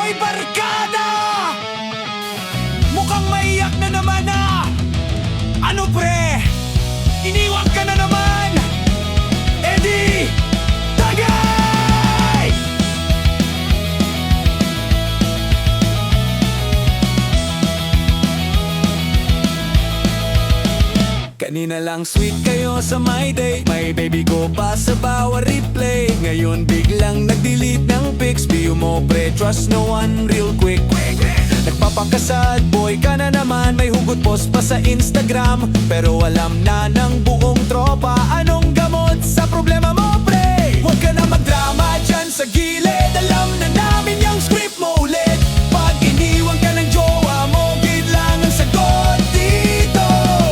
may barkada. Mukhang maiyak na naman na. Ano pre? Iniwan ka na naman. Eddie Tagay! Kanina lang sweet kayo sa my day. May baby ko pa sa bawat replay. Ngayon biglang nag-delete ng pics. View mo pre, trust no one real quick. Nagpapakasad, boy ka na naman. May hugot post pa sa Instagram. Pero alam na ng buong tropa anong gamot sa problema mo pre. Huwag ka na magdrama dyan sa gilid. Alam na namin yung script mo ulit. Pag iniwan ka ng jowa mo, gid lang ang sagot dito.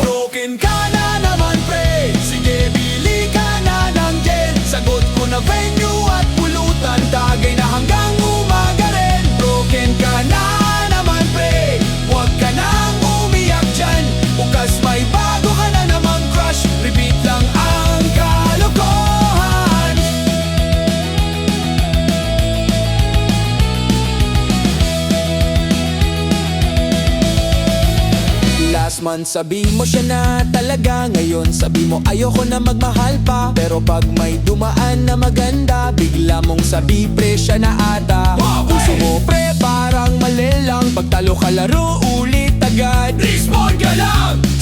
Broken ka na naman pre. Sige bili ka na ng gin. Sagot ko na venue at pulutan. Tagay na hanggang umaga rin. Broken ka na naman pre. Huwag ka nang umiyak dyan. Bukas may bago ka na namang crush. Repeat lang ang kalokohan. Last month sabi mo siya na talaga. Ngayon sabi mo ayoko na magmahal pa. Pero pag may dumaan na maganda, bigla mong sabi pre siya na ata. Puso mo pre parang mali lang. Pagtalo ka laro ulit agad. Respawn ka lang!